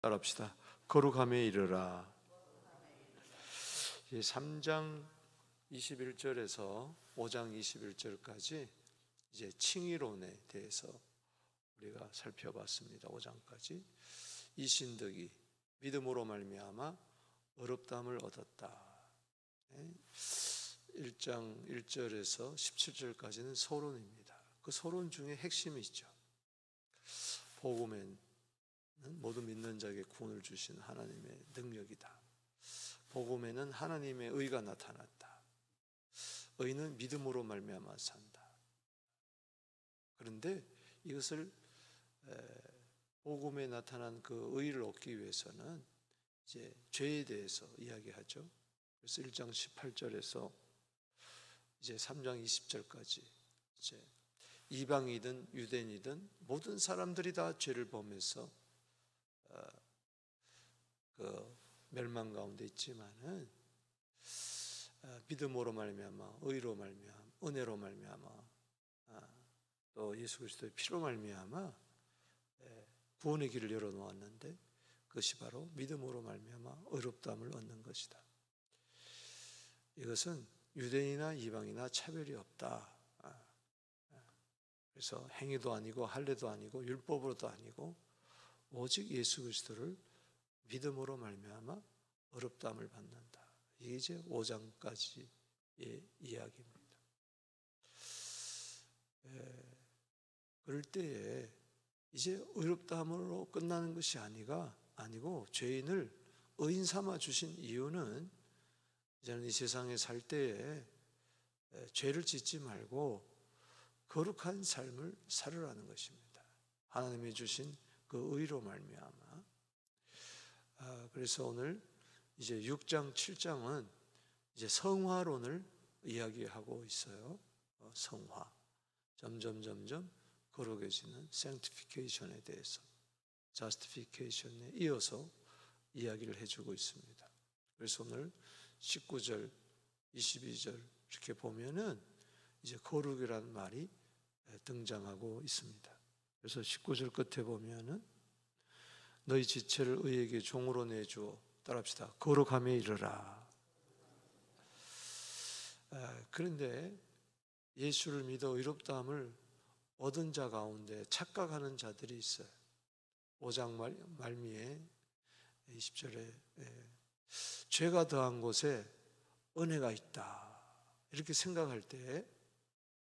따라합시다. 거룩함에 이르라. 3장 21절에서 5장 21절까지 이제 칭의론에 대해서 우리가 살펴봤습니다. 5장까지. 이신덕이 믿음으로 말미암아 어렵다함을 얻었다. 1장 1절에서 17절까지는 서론입니다. 그 서론 중에 핵심이 있죠. 복음은 모두 믿는 자에게 구원을 주신 하나님의 능력이다. 복음에는 하나님의 의가 나타났다. 의는 믿음으로 말미암아 산다. 그런데 이것을 복음에 나타난 그 의를 얻기 위해서는 이제 죄에 대해서 이야기하죠. 그래서 1장 18절에서 이제 3장 20절까지 이제 이방이든 유대인이든 모든 사람들이 다 죄를 범해서 그 멸망 가운데 있지만은 믿음으로 말미암아 의로 말미암아 은혜로 말미암아 또 예수 그리스도의 피로 말미암아 구원의 길을 열어놓았는데 그것이 바로 믿음으로 말미암아 의롭다함을 얻는 것이다. 이것은 유대인이나 이방이나 차별이 없다. 그래서 행위도 아니고 할례도 아니고 율법으로도 아니고 오직 예수 그리스도를 믿음으로 말미암아 의롭다함을 받는다. 이게 이제 5장까지의 이야기입니다. 그럴 때에 이제 의롭다함으로 끝나는 것이 아니고 죄인을 의인 삼아 주신 이유는 이제는 이 세상에 살 때에 죄를 짓지 말고 거룩한 삶을 살으라는 것입니다. 하나님이 주신 그 의로 말미암아. 그래서 오늘 이제 6장, 7장은 이제 성화론을 이야기하고 있어요. 성화. 점점 거룩해지는 sanctification에 대해서 justification에 이어서 이야기를 해주고 있습니다. 그래서 오늘 19절, 22절 이렇게 보면은 이제 거룩이라는 말이 등장하고 있습니다. 그래서 19절 끝에 보면은 너희 지체를 의에게 종으로 내주어 따라합시다. 거룩함에 이르라. 그런데 예수를 믿어 의롭다함을 얻은 자 가운데 착각하는 자들이 있어요. 5장 말미에 20절에 죄가 더한 곳에 은혜가 있다 이렇게 생각할 때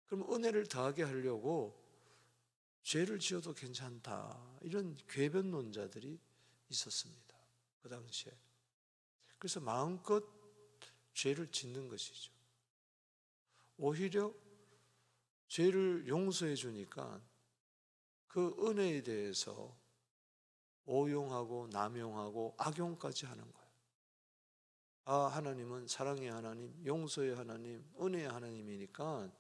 그럼 은혜를 더하게 하려고 죄를 지어도 괜찮다 이런 궤변론자들이 있었습니다. 그 당시에. 그래서 마음껏 죄를 짓는 것이죠. 오히려 죄를 용서해 주니까 그 은혜에 대해서 오용하고 남용하고 악용까지 하는 거예요. 하나님은 사랑의 하나님, 용서의 하나님, 은혜의 하나님이니까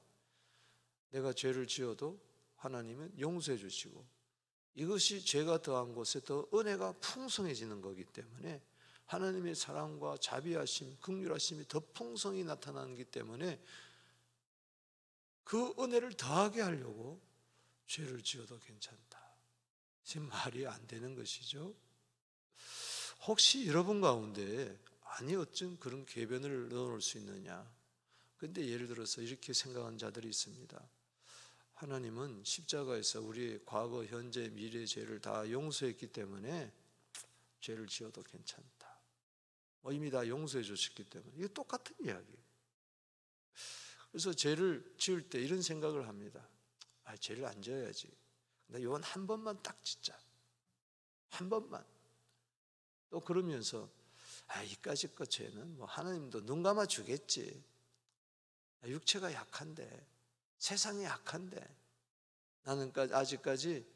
내가 죄를 지어도 하나님은 용서해 주시고 이것이 죄가 더한 곳에 더 은혜가 풍성해지는 거기 때문에 하나님의 사랑과 자비하심, 긍휼하심이 더 풍성히 나타나기 때문에 그 은혜를 더하게 하려고 죄를 지어도 괜찮다. 지금 말이 안 되는 것이죠. 혹시 여러분 가운데 어쩜 그런 궤변을 넣어놓을 수 있느냐. 그런데 예를 들어서 이렇게 생각한 자들이 있습니다. 하나님은 십자가에서 우리의 과거, 현재, 미래의 죄를 다 용서했기 때문에 죄를 지어도 괜찮다. 이미 다 용서해 주셨기 때문에. 이게 똑같은 이야기예요. 그래서 죄를 지을 때 이런 생각을 합니다. 죄를 안 지어야지. 근데 이건 한 번만 딱 짓자. 한 번만. 또 그러면서 이까짓 것 죄는 하나님도 눈 감아 주겠지. 육체가 약한데, 세상이 약한데, 나는 아직까지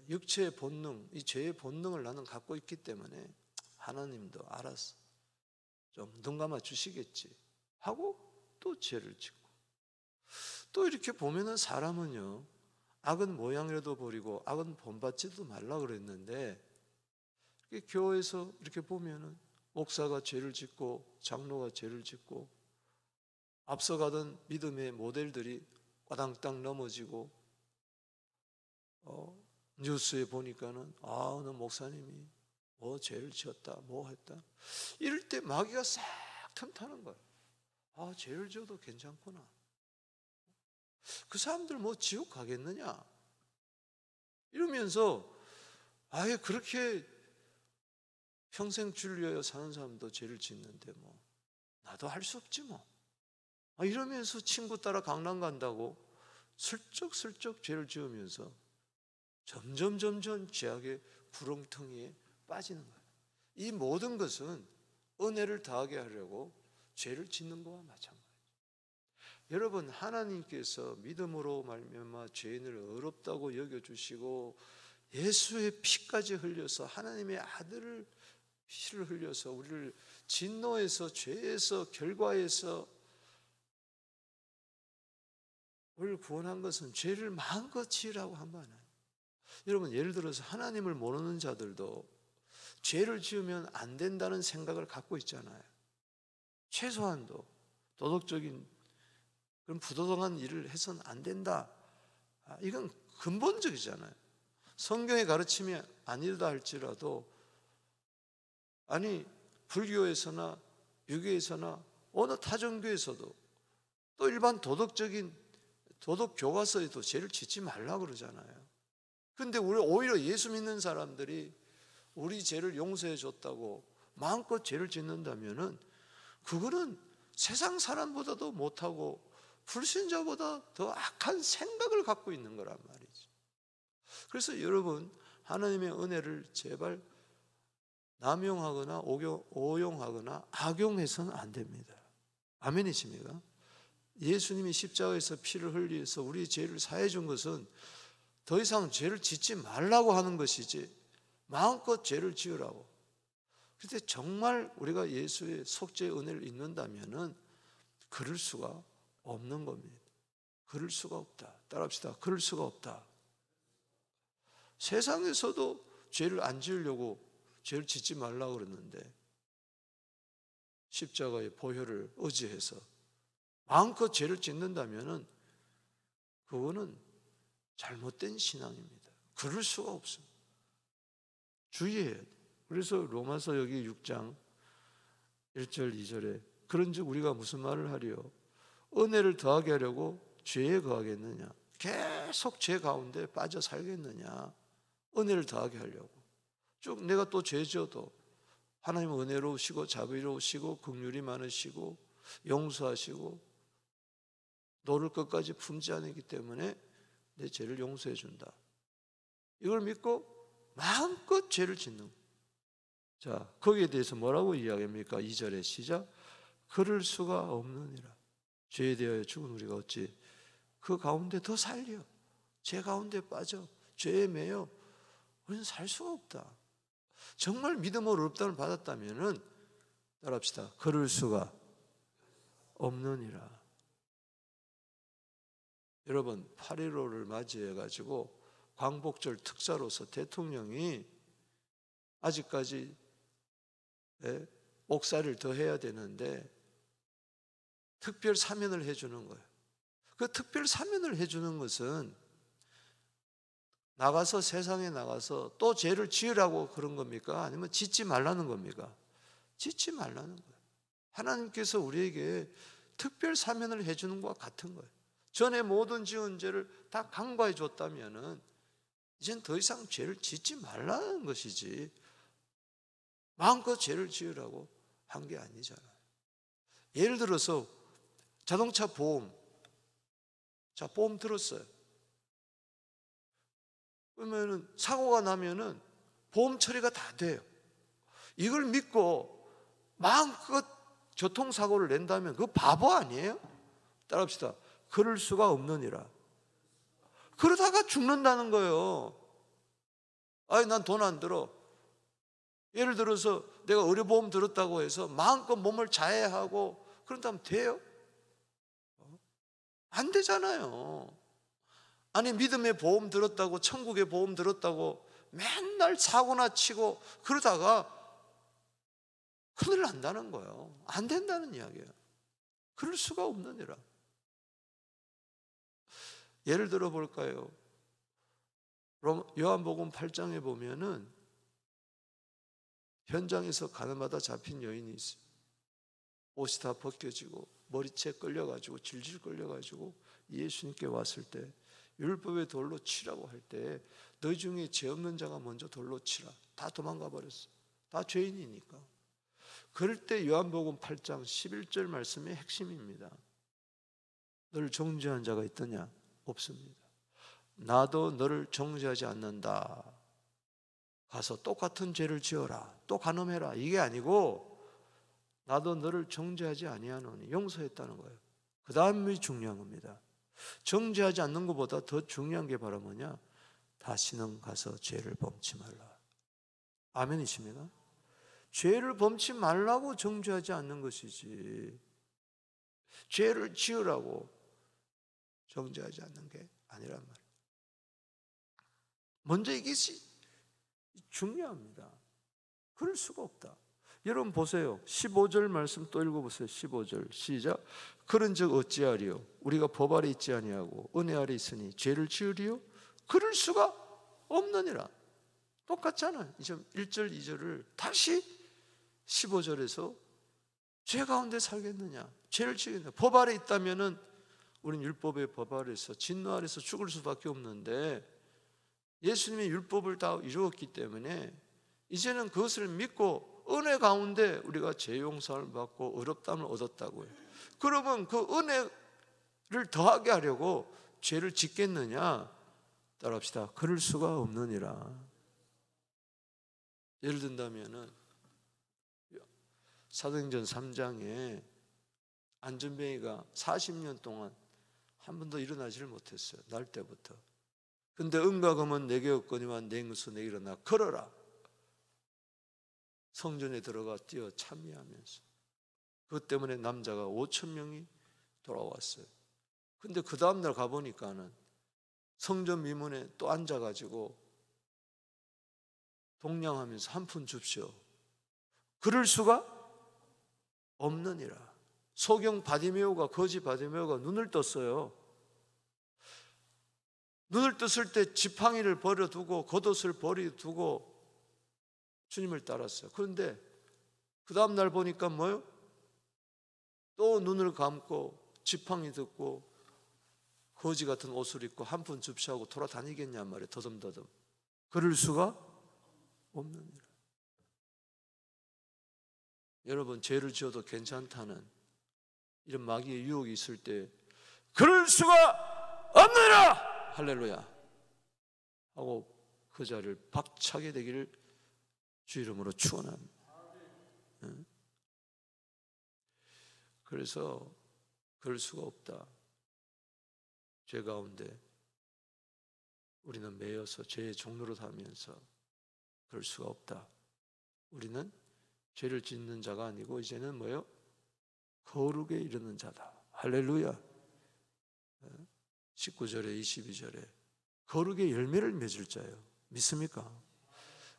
육체의 본능, 이 죄의 본능을 나는 갖고 있기 때문에 하나님도 알아서 좀 눈 감아 주시겠지 하고 또 죄를 짓고. 또 이렇게 보면은 사람은요, 악은 모양이라도 버리고 악은 본받지도 말라 그랬는데 교회에서 이렇게 보면은 목사가 죄를 짓고 장로가 죄를 짓고 앞서가던 믿음의 모델들이 꽈당땅 넘어지고 뉴스에 보니까는 어느 목사님이 뭐 죄를 지었다, 뭐 했다. 이럴 때 마귀가 싹 틈타는 거예요. 죄를 지어도 괜찮구나. 그 사람들 뭐 지옥 가겠느냐? 이러면서 아예 그렇게 평생 주를 위하여 사는 사람도 죄를 짓는데 뭐 나도 할 수 없지 뭐. 이러면서 친구 따라 강남 간다고 슬쩍슬쩍 죄를 지으면서 점점 죄악의 구렁텅이에 빠지는 거예요. 이 모든 것은 은혜를 더하게 하려고 죄를 짓는 것과 마찬가지예요. 여러분, 하나님께서 믿음으로 말미암아 죄인을 어렵다고 여겨주시고 예수의 피까지 흘려서 하나님의 아들을 피를 흘려서 우리를 진노에서 죄에서 결과에서 우리를 구원한 것은 죄를 마음껏 지으라고 한 거 아니에요. 여러분, 예를 들어서 하나님을 모르는 자들도 죄를 지으면 안 된다는 생각을 갖고 있잖아요. 최소한도 도덕적인 그런 부도덕한 일을 해서는 안 된다. 이건 근본적이잖아요. 성경의 가르침이 아니다 할지라도 불교에서나 유교에서나 어느 타종교에서도 또 일반 도덕적인 도덕 교과서에도 죄를 짓지 말라고 그러잖아요. 근데 우리 오히려 예수 믿는 사람들이 우리 죄를 용서해 줬다고 마음껏 죄를 짓는다면은 그거는 세상 사람보다도 못하고 불신자보다 더 악한 생각을 갖고 있는 거란 말이죠. 그래서 여러분, 하나님의 은혜를 제발 남용하거나 오용하거나 악용해서는 안 됩니다. 아멘이십니까? 예수님이 십자가에서 피를 흘려서 우리 죄를 사해 준 것은 더 이상 죄를 짓지 말라고 하는 것이지 마음껏 죄를 지으라고. 그런데 정말 우리가 예수의 속죄의 은혜를 잊는다면은 그럴 수가 없는 겁니다. 그럴 수가 없다. 따라합시다. 그럴 수가 없다. 세상에서도 죄를 안 지으려고 죄를 짓지 말라고 그랬는데 십자가의 보혈을 의지해서 마음껏 죄를 짓는다면은 그거는 잘못된 신앙입니다. 그럴 수가 없습니다. 주의해야 돼요. 그래서 로마서 여기 6장 1절 2절에 그런즉 우리가 무슨 말을 하리요? 은혜를 더하게 하려고 죄에 거하겠느냐? 계속 죄 가운데 빠져 살겠느냐? 은혜를 더하게 하려고. 쭉 내가 또 죄 지어도 하나님은 은혜로우시고 자비로우시고 긍휼이 많으시고 용서하시고 너를 끝까지 품지 않기 때문에 내 죄를 용서해 준다. 이걸 믿고 마음껏 죄를 짓는 거예요. 자, 거기에 대해서 뭐라고 이야기합니까? 2절의 시작. 그럴 수가 없느니라. 죄에 대하여 죽은 우리가 어찌 그 가운데 더 살려? 죄 가운데 빠져 죄에 매여 우리는 살 수가 없다. 정말 믿음으로 어렵다는 받았다면은 따라합시다. 그럴 수가 없느니라. 여러분, 8.15를 맞이해 가지고 광복절 특사로서 대통령이 아직까지 옥살이를 더 해야 되는데 특별 사면을 해주는 거예요. 그 특별 사면을 해주는 것은 나가서 세상에 나가서 또 죄를 지으라고 그런 겁니까? 아니면 짓지 말라는 겁니까? 짓지 말라는 거예요. 하나님께서 우리에게 특별 사면을 해주는 것과 같은 거예요. 전에 모든 지은 죄를 다 간과해 줬다면은 이젠 더 이상 죄를 짓지 말라는 것이지 마음껏 죄를 지으라고 한 게 아니잖아요. 예를 들어서 자동차 보험, 자, 보험 들었어요. 그러면은 사고가 나면은 보험 처리가 다 돼요. 이걸 믿고 마음껏 교통사고를 낸다면 그거 바보 아니에요? 따라합시다. 그럴 수가 없느니라. 그러다가 죽는다는 거예요. 난 돈 안 들어. 예를 들어서 내가 의료보험 들었다고 해서 마음껏 몸을 자해하고 그런다면 돼요? 안 되잖아요. 아니, 믿음의 보험 들었다고, 천국의 보험 들었다고 맨날 사고나 치고 그러다가 큰일 난다는 거예요. 안 된다는 이야기예요. 그럴 수가 없느니라. 예를 들어 볼까요? 요한복음 8장에 보면은 현장에서 가늠하다 잡힌 여인이 있어요. 옷이 다 벗겨지고 머리채 끌려가지고 질질 끌려가지고 예수님께 왔을 때 율법의 돌로 치라고 할 때 너희 중에 죄 없는 자가 먼저 돌로 치라. 다 도망가 버렸어. 다 죄인이니까. 그럴 때 요한복음 8장 11절 말씀이 핵심입니다. 너를 정죄한 자가 있더냐? 없습니다. 나도 너를 정죄하지 않는다. 가서 똑같은 죄를 지어라. 또 간음해라. 이게 아니고 나도 너를 정죄하지 아니하노니 용서했다는 거예요. 그 다음이 중요한 겁니다. 정죄하지 않는 것보다 더 중요한 게 바로 뭐냐? 다시는 가서 죄를 범치 말라. 아멘이십니까? 죄를 범치 말라고 정죄하지 않는 것이지 죄를 지으라고 정죄하지 않는 게 아니란 말이에요. 먼저 이것이 중요합니다. 그럴 수가 없다. 여러분 보세요. 15절 말씀 또 읽어보세요. 15절 시작. 그런즉 어찌하리요? 우리가 법 아래 있지 아니하고 은혜 아래 있으니 죄를 지으리요? 그럴 수가 없느니라. 똑같잖아요. 1절 2절을 다시 15절에서 죄 가운데 살겠느냐? 죄를 지겠느냐? 법 아래 있다면은 우리는 율법의 법 아래서 진노 아래서 죽을 수밖에 없는데 예수님이 율법을 다 이루었기 때문에 이제는 그것을 믿고 은혜 가운데 우리가 죄 용서를 받고 의롭다함을 얻었다고요. 그러면 그 은혜를 더하게 하려고 죄를 짓겠느냐? 따라합시다. 그럴 수가 없느니라. 예를 든다면은 사도행전 3장에 안전뱅이가 40년 동안 한 번도 일어나지를 못했어요. 날 때부터. 근데 은과 금은 내게 없거니와 내 것은 내게 일어나 걸어라. 성전에 들어가 뛰어 참여하면서 그것 때문에 남자가 5,000명이 돌아왔어요. 근데 그 다음날 가보니까는 성전 미문에 또 앉아가지고 동냥하면서 한 푼 줍시오. 그럴 수가 없느니라. 소경 바디메오가 거지 바디메오가 눈을 떴어요. 눈을 떴을 때 지팡이를 버려두고 겉옷을 버려두고 주님을 따랐어요. 그런데 그 다음 날 보니까 뭐요? 또 눈을 감고 지팡이 듣고 거지 같은 옷을 입고 한 푼 줍시하고 돌아다니겠냔 말이에요. 더듬더듬. 그럴 수가 없는 일. 여러분 죄를 지어도 괜찮다는 이런 마귀의 유혹이 있을 때 그럴 수가 없느니라 할렐루야 하고 그 자리를 박차게 되기를 주 이름으로 축원합니다. 그래서 그럴 수가 없다. 죄 가운데 우리는 매여서 죄의 종로로 살면서 그럴 수가 없다. 우리는 죄를 짓는 자가 아니고 이제는 뭐예요? 거룩에 이르는 자다. 할렐루야. 19절에 22절에 거룩의 열매를 맺을 자예요. 믿습니까?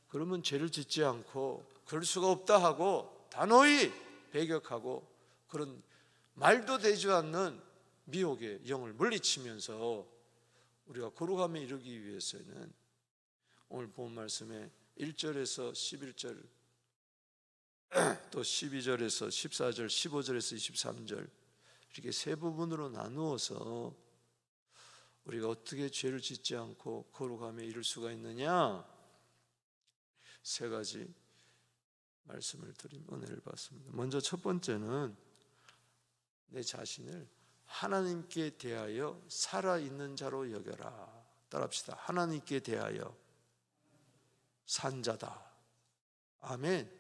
그러면 죄를 짓지 않고 그럴 수가 없다 하고 단호히 배격하고 그런 말도 되지 않는 미혹의 영을 물리치면서 우리가 거룩함에 이르기 위해서는 오늘 본 말씀에 1절에서 11절 또 12절에서 14절 15절에서 23절 이렇게 세 부분으로 나누어서 우리가 어떻게 죄를 짓지 않고 거룩함에 이를 수가 있느냐 세 가지 말씀을 드린 은혜를 받습니다. 먼저 첫 번째는 내 자신을 하나님께 대하여 살아있는 자로 여겨라. 따라합시다. 하나님께 대하여 산 자다. 아멘.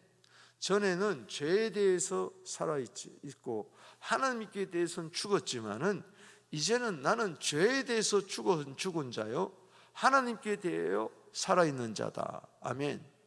전에는 죄에 대해서 살아있고 하나님께 대해서는 죽었지만은 이제는 나는 죄에 대해서 죽은 자요 하나님께 대하여 살아있는 자다. 아멘.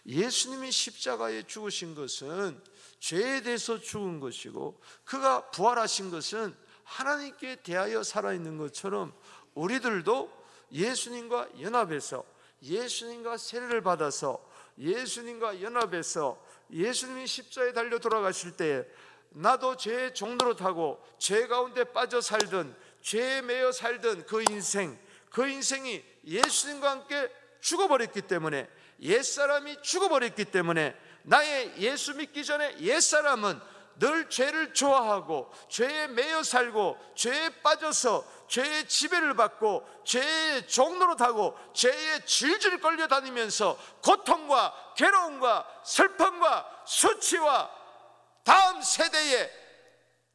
예수님이 십자가에 죽으신 것은 죄에 대해서 죽은 것이고 그가 부활하신 것은 하나님께 대하여 살아있는 것처럼 우리들도 예수님과 연합해서 예수님과 세례를 받아서 예수님과 연합해서 예수님이 십자가에 달려 돌아가실 때 나도 죄의 종로로 타고 죄 가운데 빠져 살던 죄에 매여 살던 그 인생 그 인생이 예수님과 함께 죽어버렸기 때문에, 옛사람이 죽어버렸기 때문에 나의 예수 믿기 전에 옛사람은 늘 죄를 좋아하고 죄에 매여 살고 죄에 빠져서 죄의 지배를 받고 죄의 종노릇하고 죄에 질질 끌려다니면서 고통과 괴로움과 슬픔과 수치와 다음 세대에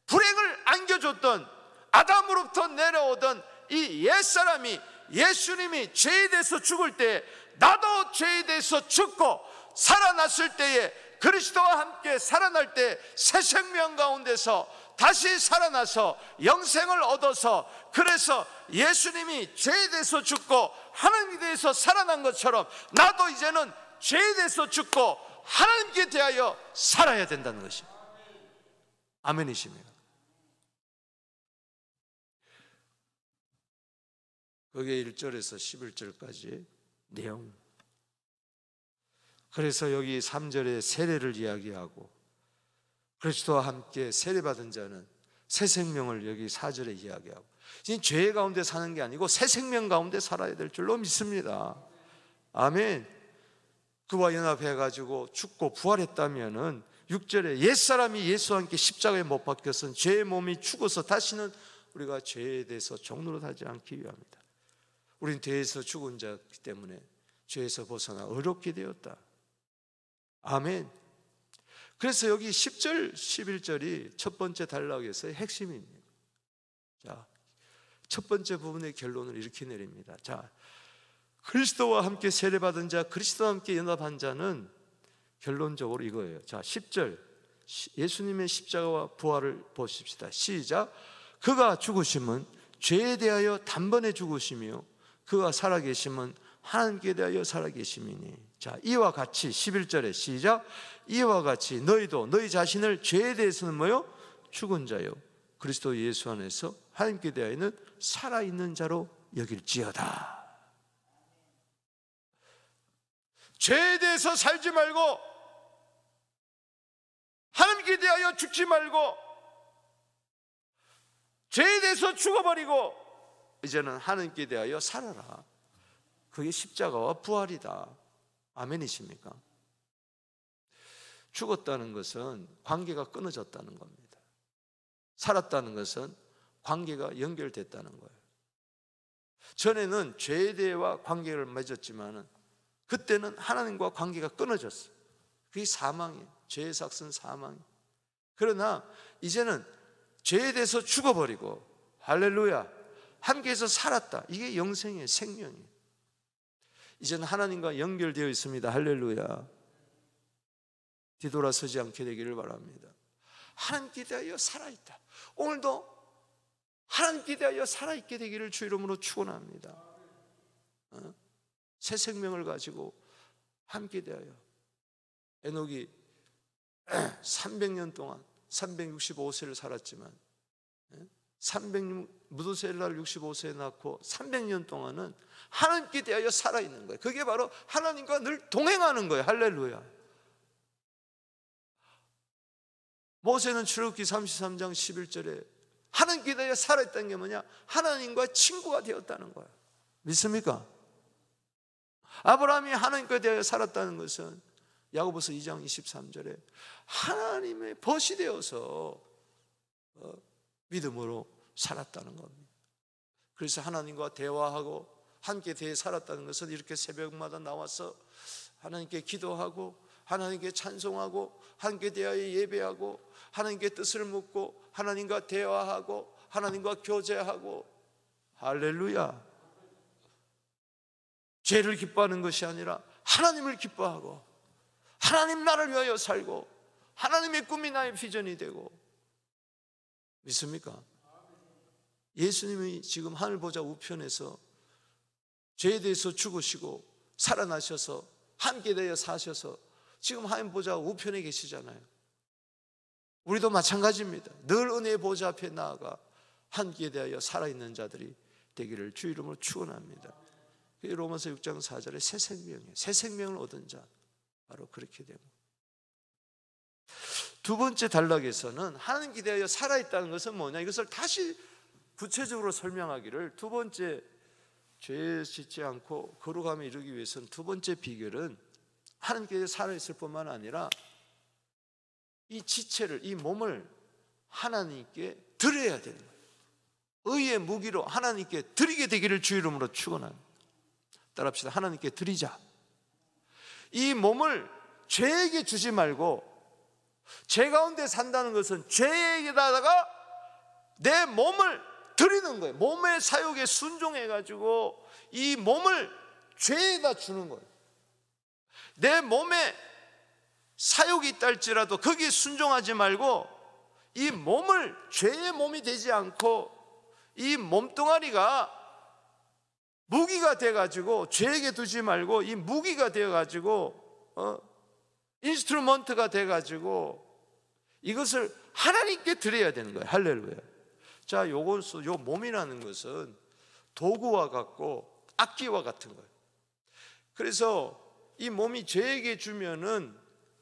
불행을 안겨줬던 아담으로부터 내려오던 이 옛사람이, 예수님이 죄에 대해서 죽을 때 나도 죄에 대해서 죽고 살아났을 때에, 그리스도와 함께 살아날 때 새 생명 가운데서 다시 살아나서 영생을 얻어서, 그래서 예수님이 죄에 대해서 죽고 하나님에 대해서 살아난 것처럼 나도 이제는 죄에 대해서 죽고 하나님께 대하여 살아야 된다는 것입니다. 아멘이십니까? 그게 1절에서 11절까지 내용. 그래서 여기 3절에 세례를 이야기하고 그리스도와 함께 세례받은 자는 새 생명을 여기 4절에 이야기하고, 이제 죄 가운데 사는 게 아니고 새 생명 가운데 살아야 될 줄로 믿습니다. 아멘. 그와 연합해가지고 죽고 부활했다면은 6절에 옛사람이 예수와 함께 십자가에 못 박혔은 죄의 몸이 죽어서 다시는 우리가 죄에 대해서 종노릇하지 않기 위함이다. 우린 죄에서 죽은 자이기 때문에 죄에서 벗어나 의롭게 되었다. 아멘. 그래서 여기 10절, 11절이 첫 번째 단락에서의 핵심입니다. 자, 첫 번째 부분의 결론을 이렇게 내립니다. 자, 그리스도와 함께 세례받은 자, 그리스도와 함께 연합한 자는 결론적으로 이거예요. 자, 10절 예수님의 십자가와 부활을 보십시다. 시작. 그가 죽으심은 죄에 대하여 단번에 죽으시며 그가 살아계심은 하나님께 대하여 살아계심이니. 자, 이와 같이 11절에 시작. 이와 같이 너희도 너희 자신을 죄에 대해서는 뭐요? 죽은 자요 그리스도 예수 안에서 하나님께 대하여는 살아있는 자로 여길지어다. 죄에 대해서 살지 말고 하나님께 대하여 죽지 말고 죄에 대해서 죽어버리고 이제는 하나님께 대하여 살아라. 그게 십자가와 부활이다. 아멘이십니까? 죽었다는 것은 관계가 끊어졌다는 겁니다. 살았다는 것은 관계가 연결됐다는 거예요. 전에는 죄에 대해와 관계를 맺었지만은 그때는 하나님과 관계가 끊어졌어요. 그게 사망이에요. 죄의 삭은 사망이에요. 그러나 이제는 죄에 대해서 죽어버리고 할렐루야 함께해서 살았다. 이게 영생의 생명이에요. 이제는 하나님과 연결되어 있습니다. 할렐루야. 뒤돌아서지 않게 되기를 바랍니다. 하나님께 대하여 살아있다. 오늘도 하나님께 대하여 살아있게 되기를 주 이름으로 축원합니다. 새 생명을 가지고 함께 대하여. 에녹이 300년 동안 365세를 살았지만 무두셀라를 65세에 낳고 300년 동안은 하나님께 대하여 살아있는 거예요. 그게 바로 하나님과 늘 동행하는 거예요. 할렐루야. 모세는 출애굽기 33장 11절에 하나님께 대하여 살아있다는 게 뭐냐? 하나님과 친구가 되었다는 거예요. 믿습니까? 아브라함이 하나님께 대하여 살았다는 것은 야고보서 2장 23절에 하나님의 벗이 되어서 믿음으로 살았다는 겁니다. 그래서 하나님과 대화하고 함께 대해 살았다는 것은 이렇게 새벽마다 나와서 하나님께 기도하고 하나님께 찬송하고 하나님께 대하여 예배하고 하나님께 뜻을 묻고 하나님과 대화하고 하나님과 교제하고. 할렐루야. 죄를 기뻐하는 것이 아니라 하나님을 기뻐하고 하나님 나를 위하여 살고 하나님의 꿈이 나의 비전이 되고. 믿습니까? 예수님이 지금 하늘 보좌 우편에서 죄에 대해서 죽으시고 살아나셔서 함께 되어 사셔서 지금 하늘 보좌 우편에 계시잖아요. 우리도 마찬가지입니다. 늘 은혜의 보좌 앞에 나아가 함께 대하여 살아있는 자들이 되기를 주 이름으로 축원합니다. 로마서 6장 4절에 새 생명이에요. 새 생명을 얻은 자 바로 그렇게 되고. 두 번째 단락에서는 하나님께 대하여 살아있다는 것은 뭐냐, 이것을 다시 구체적으로 설명하기를 두 번째 죄에 짓지 않고 거룩함에 이르기 위해서는 두 번째 비결은 하나님께 살아있을 뿐만 아니라 이 지체를, 이 몸을 하나님께 드려야 되는 거예요. 의의 무기로 하나님께 드리게 되기를 주 이름으로 축원합니다. 따라합시다. 하나님께 드리자. 이 몸을 죄에게 주지 말고, 죄 가운데 산다는 것은 죄에게다가 내 몸을 드리는 거예요. 몸의 사욕에 순종해가지고 이 몸을 죄에다 주는 거예요. 내 몸에 사욕이 있다 할지라도 거기에 순종하지 말고 이 몸을 죄의 몸이 되지 않고 이 몸뚱아리가 무기가 돼가지고 죄에게 두지 말고 이 무기가 되어가지고 인스트루먼트가 돼가지고 이것을 하나님께 드려야 되는 거예요. 할렐루야. 자, 요 몸이라는 것은 도구와 같고 악기와 같은 거예요. 그래서 이 몸이 죄에게 주면은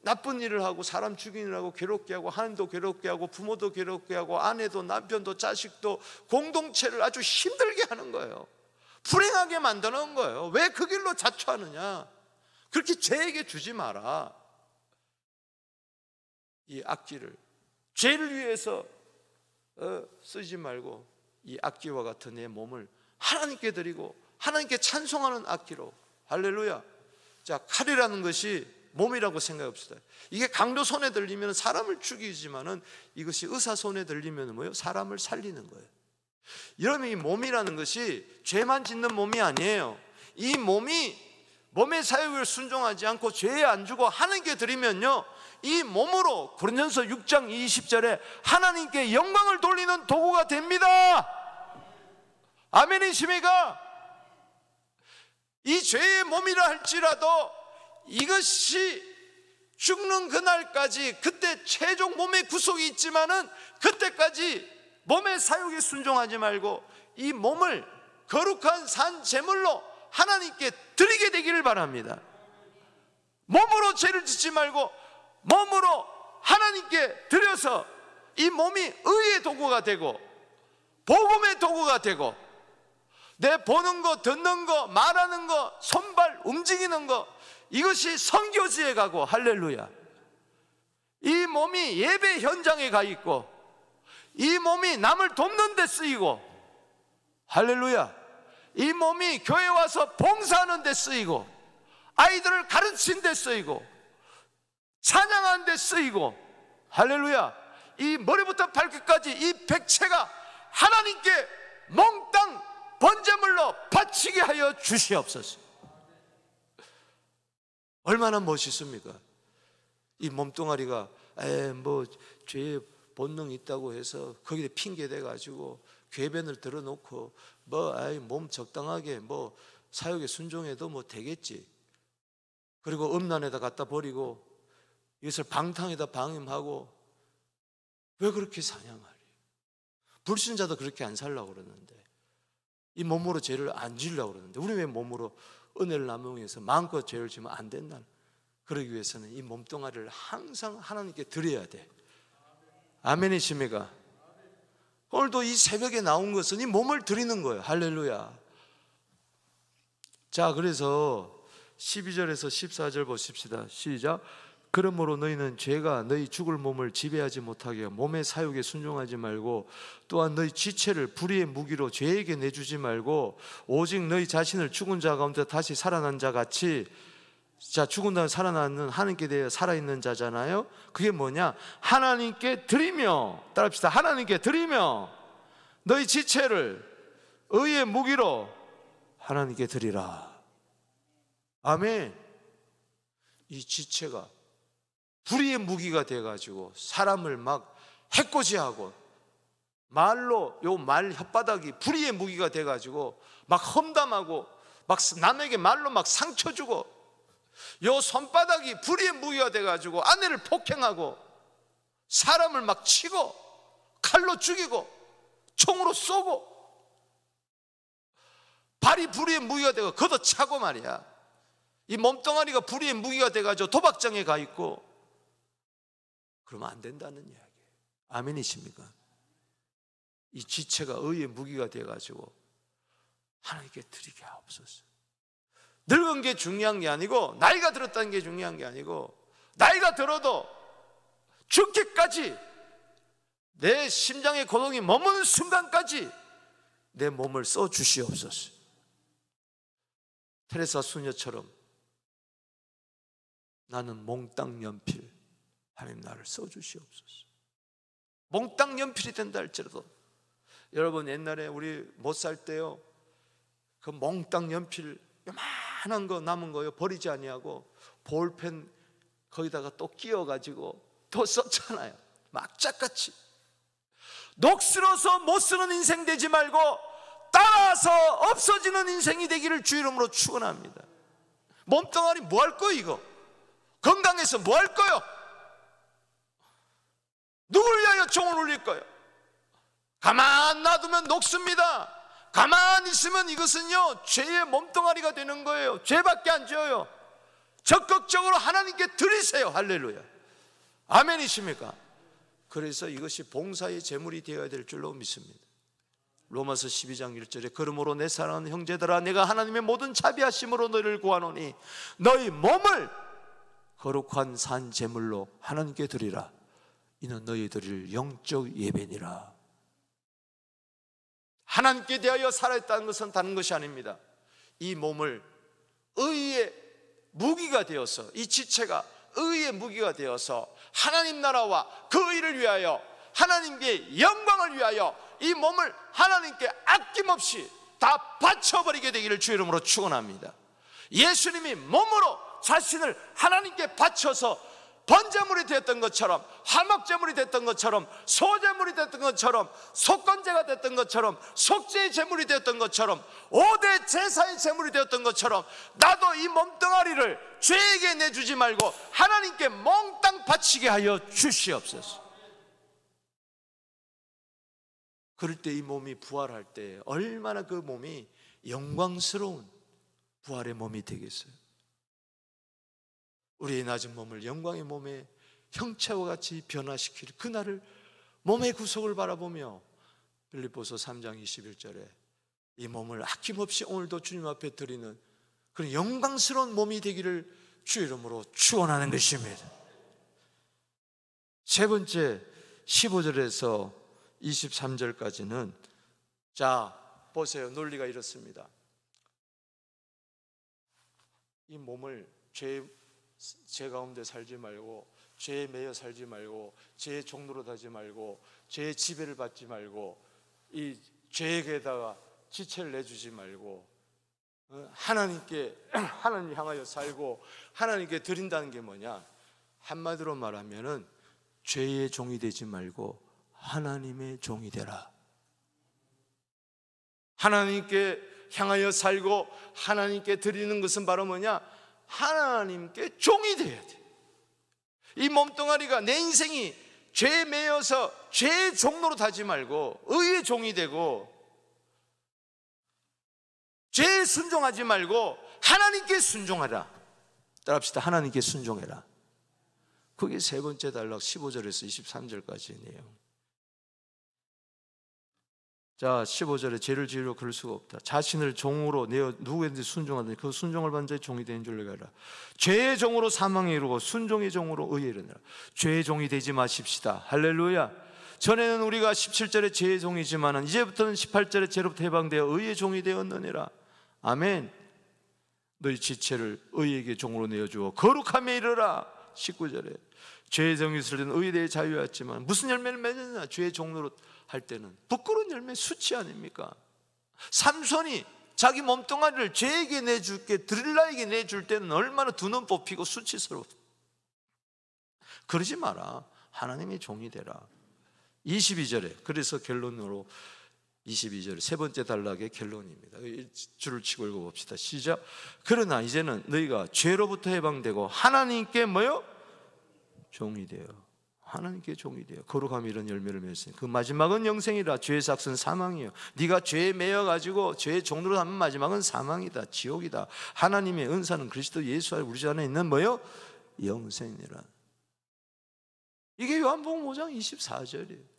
나쁜 일을 하고 사람 죽이는 일을 하고 괴롭게 하고 하나님도 괴롭게 하고 부모도 괴롭게 하고 아내도 남편도 자식도 공동체를 아주 힘들게 하는 거예요. 불행하게 만드는 거예요. 왜 그 길로 자초하느냐? 그렇게 죄에게 주지 마라. 이 악기를 죄를 위해서 쓰지 말고 이 악기와 같은 내 몸을 하나님께 드리고 하나님께 찬송하는 악기로. 할렐루야. 자, 칼이라는 것이 몸이라고 생각합시다. 이게 강도 손에 들리면 사람을 죽이지만은 이것이 의사 손에 들리면 뭐예요? 사람을 살리는 거예요. 이러면 이 몸이라는 것이 죄만 짓는 몸이 아니에요. 이 몸이 몸의 사욕을 순종하지 않고 죄에 안 주고 하나님께 드리면요, 이 몸으로 고린도전서 6장 20절에 하나님께 영광을 돌리는 도구가 됩니다. 아멘이십니까? 이 죄의 몸이라 할지라도 이것이 죽는 그날까지, 그때 최종 몸의 구속이 있지만은 그때까지 몸의 사욕에 순종하지 말고 이 몸을 거룩한 산 제물로 하나님께 드리게 되기를 바랍니다. 몸으로 죄를 짓지 말고 몸으로 하나님께 드려서 이 몸이 의의 도구가 되고 복음의 도구가 되고 내 보는 거, 듣는 거, 말하는 거, 손발 움직이는 거, 이것이 선교지에 가고. 할렐루야. 이 몸이 예배 현장에 가 있고 이 몸이 남을 돕는 데 쓰이고, 할렐루야, 이 몸이 교회 와서 봉사하는 데 쓰이고 아이들을 가르친 데 쓰이고 찬양하는 데 쓰이고, 할렐루야, 이 머리부터 발끝까지 이 백체가 하나님께 몽땅 번제물로 바치게 하여 주시옵소서. 얼마나 멋있습니까? 이 몸뚱아리가 뭐 죄의 본능이 있다고 해서 거기에 핑계대 가지고 궤변을 들어놓고 몸 적당하게 사욕에 순종해도 되겠지. 그리고 음란에다 갖다 버리고 이것을 방탕에다 방임하고 왜 그렇게 사냐 말이에요. 불신자도 그렇게 안 살려고 그러는데, 이 몸으로 죄를 안 지으려고 그러는데 우리 왜 몸으로 은혜를 나누기 위해서 마음껏 죄를 지으면 안 된다. 그러기 위해서는 이 몸뚱아리를 항상 하나님께 드려야 돼. 아멘이십니까? 오늘도 이 새벽에 나온 것은 이 몸을 드리는 거예요. 할렐루야. 자, 그래서 12절에서 14절 보십시다. 시작. 그러므로 너희는 죄가 너희 죽을 몸을 지배하지 못하게 하여 몸의 사욕에 순종하지 말고, 또한 너희 지체를 불의의 무기로 죄에게 내주지 말고, 오직 너희 자신을 죽은 자 가운데 다시 살아난 자 같이, 자, 죽은 다음에 살아나는 하나님께 대해 살아있는 자잖아요. 그게 뭐냐? 하나님께 드리며, 따라합시다. 하나님께 드리며 너희 지체를 의의 무기로 하나님께 드리라. 아멘. 이 지체가 불의의 무기가 돼가지고 사람을 막 해코지하고, 말로 요 말 혓바닥이 불의의 무기가 돼가지고 막 험담하고 막 남에게 말로 막 상처 주고, 요 손바닥이 불의의 무기가 돼가지고 아내를 폭행하고 사람을 막 치고 칼로 죽이고 총으로 쏘고, 발이 불의의 무기가 되고 걷어차고 말이야. 이 몸뚱아리가 불의의 무기가 돼가지고 도박장에 가 있고, 그러면 안 된다는 이야기예요. 아멘이십니까? 이 지체가 의의 무기가 돼가지고 하나님께 드리게 하옵소서. 늙은 게 중요한 게 아니고, 나이가 들었다는 게 중요한 게 아니고, 나이가 들어도 죽기까지, 내 심장의 고동이 머무는 순간까지 내 몸을 써 주시옵소서. 테레사 수녀처럼 나는 몽땅 연필, 하나님 나를 써 주시옵소서. 몽땅 연필이 된다 할지라도, 여러분 옛날에 우리 못 살 때요, 그 몽땅 연필 요만한 거 남은 거요 버리지 아니하고 볼펜 거기다가 또 끼워가지고 또 썼잖아요. 막짝같이. 녹슬어서 못 쓰는 인생 되지 말고 따라서 없어지는 인생이 되기를 주 이름으로 축원합니다. 몸뚱아리 뭐 할 거요? 이거 건강해서 뭐 할 거요? 누굴 위하여 종을 울릴 거요? 가만 놔두면 녹습니다. 가만히 있으면 이것은요 죄의 몸뚱아리가 되는 거예요. 죄밖에 안 지어요. 적극적으로 하나님께 드리세요. 할렐루야. 아멘이십니까? 그래서 이것이 봉사의 제물이 되어야 될 줄로 믿습니다. 로마서 12장 1절에 그러므로 내 사랑하는 형제들아, 내가 하나님의 모든 자비하심으로 너희를 구하노니 너희 몸을 거룩한 산 제물로 하나님께 드리라. 이는 너희 드릴 영적 예배니라. 하나님께 대하여 살아있다는 것은 다른 것이 아닙니다. 이 몸을 의의 무기가 되어서, 이 지체가 의의 무기가 되어서 하나님 나라와 그 의를 위하여, 하나님께 영광을 위하여 이 몸을 하나님께 아낌없이 다 바쳐버리게 되기를 주 이름으로 축원합니다. 예수님이 몸으로 자신을 하나님께 바쳐서 번제물이 됐던 것처럼, 화목제물이 됐던 것처럼, 소제물이 됐던 것처럼, 속건제가 됐던 것처럼, 속죄의 제물이 되었던 것처럼, 5대 제사의 제물이 되었던 것처럼, 나도 이 몸뚱아리를 죄에게 내주지 말고 하나님께 몽땅 바치게 하여 주시옵소서. 그럴 때 이 몸이 부활할 때 얼마나 그 몸이 영광스러운 부활의 몸이 되겠어요. 우리의 낮은 몸을 영광의 몸의 형체와 같이 변화시킬 그날을, 몸의 구속을 바라보며 빌립보서 3장 21절에 이 몸을 아낌없이 오늘도 주님 앞에 드리는 그런 영광스러운 몸이 되기를 주 이름으로 축원하는 것입니다. 세 번째, 15절에서 23절까지는 자 보세요. 논리가 이렇습니다. 이 몸을 죄 가운데 살지 말고, 죄에 매여 살지 말고, 죄의 종로로 하지 말고, 죄의 지배를 받지 말고, 이 죄에게다가 지체를 내주지 말고, 하나님께, 하나님 향하여 살고 하나님께 드린다는 게 뭐냐? 한마디로 말하면은 죄의 종이 되지 말고 하나님의 종이 되라. 하나님께 향하여 살고 하나님께 드리는 것은 바로 뭐냐? 하나님께 종이 되어야 돼. 이 몸뚱아리가, 내 인생이 죄에 매여서 죄의 종로로 타지 말고 의의 종이 되고, 죄에 순종하지 말고 하나님께 순종하라. 따라합시다. 하나님께 순종해라. 그게 세 번째 단락 15절에서 23절까지의 내용. 자, 15절에 죄를 지으려 그럴 수가 없다. 자신을 종으로 내어 누구에게 순종하더니 그 순종을 받는 자의 종이 되는 줄로 알라. 죄의 종으로 사망에 이르고 순종의 종으로 의에 이르느라. 죄의 종이 되지 마십시다. 할렐루야. 전에는 우리가 17절에 죄의 종이지만 이제부터는 18절에 죄로부터 해방되어 의의 종이 되었느니라. 아멘. 너희 지체를 의에게 종으로 내어주어 거룩함에 이르라. 19절에 죄의 종이 있을 때는 의에 대해 자유였지만 무슨 열매를 맺느냐? 죄의 종으로 할 때는 부끄러운 열매 수치 아닙니까? 삼손이 자기 몸뚱아리를 죄에게 내줄게, 드릴라에게 내줄 때는 얼마나 두 눈 뽑히고 수치스러워. 그러지 마라. 하나님의 종이 되라. 22절에 그래서 결론으로 22절 세 번째 단락의 결론입니다. 줄을 치고 읽어봅시다. 시작. 그러나 이제는 너희가 죄로부터 해방되고 하나님께 뭐요? 종이 되어, 하나님께 종이 되어 거룩함이 이런 열매를 맺으니 그 마지막은 영생이라. 죄의 삭은 사망이요. 네가 죄에 매여가지고 죄의 종로로 하면 마지막은 사망이다, 지옥이다. 하나님의 은사는 그리스도 예수 안에 우리 안에 있는 뭐요? 영생이라. 이게 요한복음 5장 24절이에요.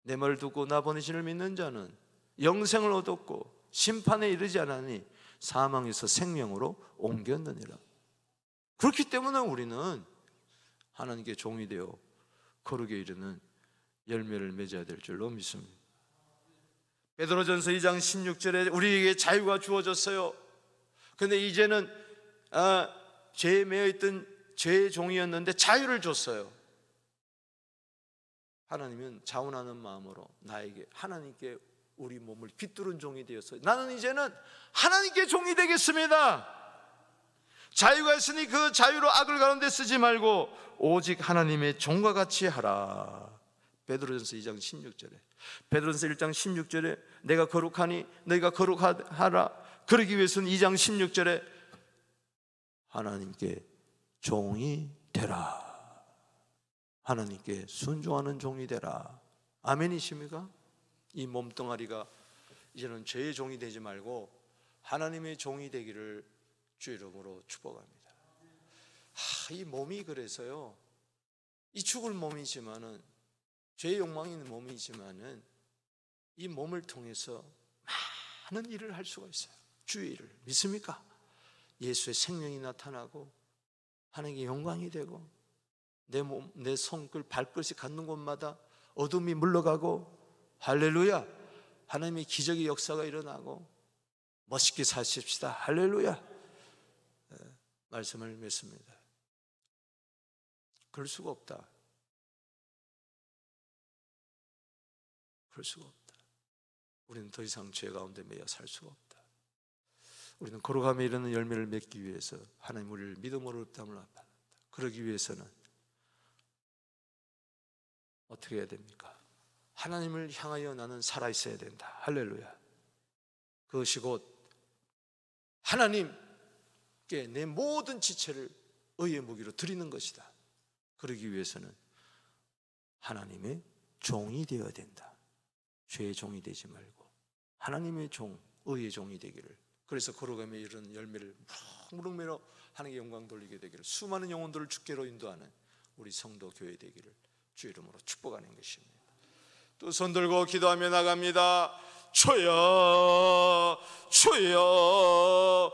내 말을 듣고 나 보내신 이를 믿는 자는 영생을 얻었고 심판에 이르지 않으니 사망에서 생명으로 옮겼느니라. 그렇기 때문에 우리는 하나님께 종이 되어 거룩에 이르는 열매를 맺어야 될 줄로 믿습니다. 베드로전서 2장 16절에 우리에게 자유가 주어졌어요. 그런데 이제는 죄에 매여있던 죄의 종이었는데 자유를 줬어요. 하나님은 자원하는 마음으로 나에게 하나님께 우리 몸을 깃두른 종이 되었어요. 나는 이제는 하나님께 종이 되겠습니다. 자유가 있으니 그 자유로 악을 가운데 쓰지 말고 오직 하나님의 종과 같이 하라. 베드로전서 2장 16절에, 베드로전서 1장 16절에 내가 거룩하니 너희가 거룩하라. 그러기 위해서는 2장 16절에 하나님께 종이 되라. 하나님께 순종하는 종이 되라. 아멘이십니까? 이 몸뚱아리가 이제는 죄의 종이 되지 말고 하나님의 종이 되기를 주 이름으로 축복합니다. 이 몸이 그래서요, 이 죽을 몸이지만은, 죄의 욕망이 있는 몸이지만은 이 몸을 통해서 많은 일을 할 수가 있어요. 주의 일을 믿습니까? 예수의 생명이 나타나고 하나님의 영광이 되고 내 몸, 내 손끝, 발끝이 갖는 곳마다 어둠이 물러가고, 할렐루야, 하나님의 기적의 역사가 일어나고 멋있게 사십시다. 할렐루야. 말씀을 맺습니다. 그럴 수가 없다. 그럴 수가 없다. 우리는 더 이상 죄 가운데 매여 살 수가 없다. 우리는 거룩함에 이르는 열매를 맺기 위해서 하나님 우리를 믿음으로 땀을 받는다. 그러기 위해서는 어떻게 해야 됩니까? 하나님을 향하여 나는 살아있어야 된다. 할렐루야. 그것이 곧 하나님께 내 모든 지체를 의의 무기로 드리는 것이다. 그러기 위해서는 하나님의 종이 되어야 된다. 죄의 종이 되지 말고 하나님의 종, 의의 종이 되기를. 그래서 거룩함에 이르는 열매를 무럭무럭 하나님께 영광 돌리게 되기를, 수많은 영혼들을 주께로 인도하는 우리 성도 교회 되기를 주 이름으로 축복하는 것입니다. 또 손 들고 기도하며 나갑니다. 주여, 주여,